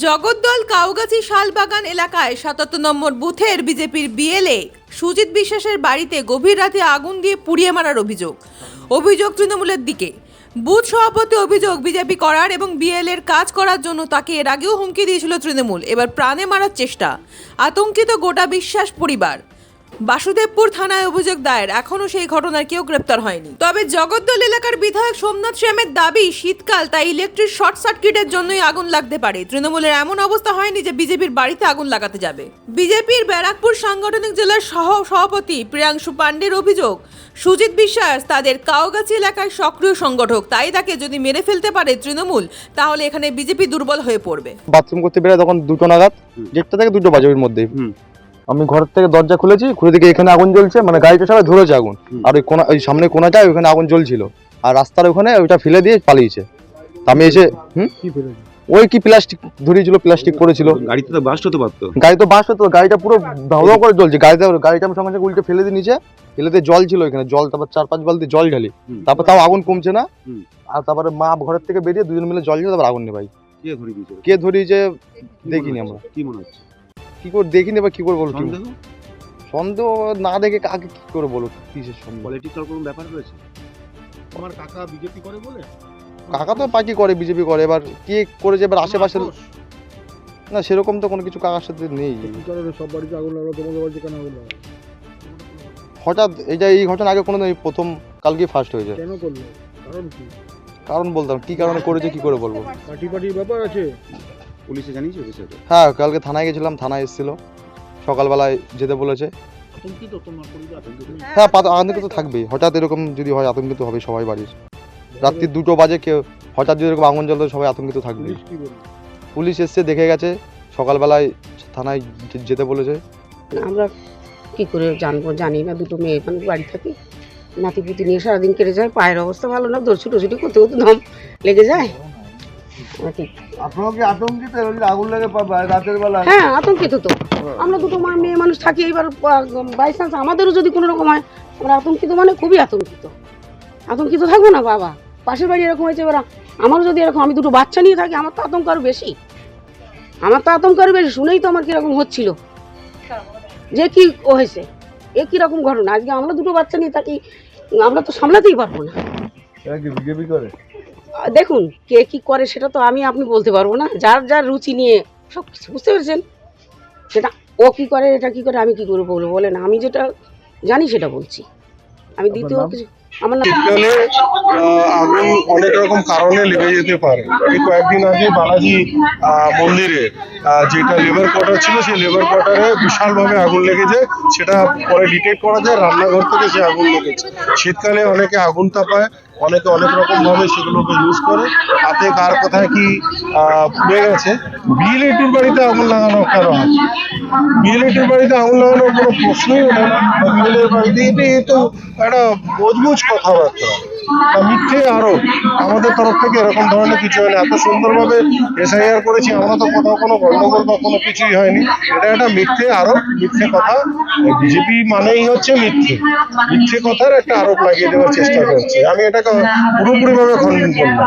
জগদ্দল কাউগাছি শালবাগান এলাকায় ৭৭ নম্বর বুথের বিজেপির বিএলএ সুজিত বিশ্বাসের বাড়িতে গভীর রাতে আগুন দিয়ে পুড়িয়ে মারার অভিযোগ তৃণমূলের দিকে। বুথ সভাপতি অভিযোগ বিজেপি করার এবং বিএলএর কাজ করার জন্য তাকে এর আগেও হুমকি দিয়েছিল তৃণমূল, এবার প্রাণে মারার চেষ্টা। আতঙ্কিত গোটা বিশ্বাস পরিবার। বাসুদেবপুর থানায় অভিযোগ দায়ের, এখনও সেই ঘটনার কেউ গ্রেপ্তার হয়নি। তবে জগদ্দল এলাকার বিধায়ক সোমনাথ শ্যামের দাবি শীতকাল, তাই ইলেকট্রিক শর্ট সার্কিটের জন্যই আগুন লাগতে পারে। তৃণমূলের এমন অবস্থা হয়নি যে বিজেপির বাড়িতে আগুন লাগাতে যাবে। বিজেপির ব্যারাকপুর সাংগঠনিক জেলার সভাপতি প্রিয়াংশু পাণ্ডের অভিযোগ সুজিত বিশ্বাস তাদের কাউগাছি এলাকার সক্রিয় সংগঠক, তাই তাকে যদি মেরে ফেলতে পারে তৃণমূল, তাহলে এখানে বিজেপি দুর্বল হয়ে পড়বে। বাথরুম করতে বেরোয় তখন 2টো নাগাদ, 1টা থেকে 2টো বাজে, ওর মধ্যে আমি ঘর থেকে দরজা খুলেছি, খুলে দিকে এখানে আগুন জ্বলছে, মানে গাড়িটা সবাই ধরেছে আগুন, আর ওই সামনে কোনাটায় ওখানে আগুন জ্বলছিল, আর রাস্তার ওখানে ওইটা ফেলে দিয়ে পালিয়েছে। আমি এসে ওই কি প্লাস্টিক ধরিয়েছিল, প্লাস্টিক করেছিল। গাড়িতে তো বাস্ট হতে পারতো, গাড়ি তো বাস হতো, গাড়িটা পুরো ধাওয়া করে জ্বলছে। গাড়িটা আমি সঙ্গে সঙ্গে উল্টে ফেলে দিয়ে নিচে, ফেলে দিয়ে জল ছিল এখানে, জল তারপর 4-5 বালতি জল ঢালি, তারপর তাও আগুন কমছে না। আর তারপরে মা ঘরের থেকে বেরিয়ে দুজন মিলে জল ছিল, তারপর আগুন নেই। ভাই কে ধরিয়েছে দেখিনি আমরা, কি মনে হচ্ছে কি করে দেখিনি বা কি করে বলো, সন্দেহ না দেখে কাকে কি করে বলো, কিসের সন্দেহ? পলিটিক্যাল কোনো ব্যাপার রয়েছে? আমার কাকা বিজেপি করে বলে, কাকা তো পার্টি করে, বিজেপি করে, এবার কে করেছে এবার আশেপাশের না, সেরকম তো কোনো কিছু কাকার সাথে নেই। সব বাড়িতে আগুন লাগলো, তোমাদের বাড়িতে কেন আগুন লাগলো? হঠাৎ এই ঘটনা আগে কোনো এই প্রথম, কালকে ফার্স্ট হয়েছে। কেন করলো, কারণ কি? কারণ বলতাম কি কারণে করেছে কি করে বলবো। পার্টির ব্যাপার আছে। পুলিশে জানিয়েছে বিষয়টা? হ্যাঁ, কালকে থানায় গেছিলাম, থানায় এসেছিল, সকালবেলায় যেতে বলেছে। আতঙ্কিত তোমার পরিবার? হ্যাঁ, আতঙ্কিত তো থাকবেই, হঠাৎ এরকম যদি হয় আতঙ্কিত হবে সবাই বাড়ির। রাত্রি 2টো বাজে কেউ হঠাৎ যদি এরকম আগুন জ্বলতে সবাই আতঙ্কিত থাকবে। পুলিশ এসছে, দেখে গেছে, সকালবেলায় থানায় যেতে বলেছে। আমরা কি করে জানবো, জানি না। 2টো মেয়ে এখানে বাড়ি থাকি, নাতিপুতি নিয়ে সারাদিন কেটে যায়। পায়ের অবস্থা ভালো না, ছুটোছুটি করতে করতে দম লেগে যায়। আপনারা কি আতঙ্কিত আগুন লাগে রাতের বেলা? হ্যাঁ, আতঙ্কিত তো। আমরা 2টো মেয়ে মানুষ থাকি, এবার বাই চান্স আমাদেরও যদি কোনো রকম হয়, আমরা আতঙ্কিত, মানে খুবই আতঙ্কিত থাকবো না বাবা। পাশের বাড়ি এরকম হয়েছে, এবার আমারও যদি এরকম, আমি 2টো বাচ্চা নিয়ে থাকি, আমার তো আতঙ্ক আরও বেশি। শুনেই তো আমার কিরকম হচ্ছিল যে কি হয়েছে, এ কিরকম ঘটনা। আজকে আমরা 2টো বাচ্চা নিয়ে থাকি, আমরা তো সামলাতেই পারবো না। বিজেপি করে দেখুন কে কি করে সেটা তো আপনি বলতে পারবো না, যার রুচি নিয়ে সব কিছু, বুঝতে পেরেছেন? সেটা ও কি করে, এটা কি করে, আমি কি করে বলবো বলেন? আমি যেটা জানি সেটা বলছি। আমি দ্বিতীয় কিছু, আমার নাম আগুন অনেক রকম কারণে লেগে যেতে পারে। এই কয়েকদিন আগে বালাজি মন্দিরে যেটা লেবার কোয়ার্টার ছিল, সেই লেবার কোয়ার্টারে বিশালভাবে আগুন লেগেছে। সেটা পরে ডিটেক্ট করা যায়, রান্নাঘর থেকে যে আগুন লেগেছে। শীতকালে অনেকে আগুন তাপায়, অনেকে অনেক রকম ভাবে সেগুলোকে ইউজ করে। হাতে কার কোথায় কি পুড়ে গেছে। বিএলএটির বাড়িতে আগুন লাগানো কেন হয়? বিএলএটির বাড়িতে আগুন লাগানোর কোনো প্রশ্নই ওঠে না। বিএলএর বাড়িতে এটাই তো একটা মজবুজ কথাবার্তা, মিথ্যে আরোপ। আমাদের তরফ থেকে এরকম ধরনের কিছু হয়নি। এত সুন্দরভাবে এসআইআর করেছি আমরা, তো কোথাও কোনো গন্ডগোল বা কোনো কিছুই হয়নি। এটা একটা মিথ্যে আরোপ, মিথ্যে কথা। বিজেপি মানেই হচ্ছে মিথ্যে কথার একটা আরোপ লাগিয়ে দেওয়ার চেষ্টা করছে। আমি এটাকে পুরোপুরিভাবে খণ্ডন করলাম।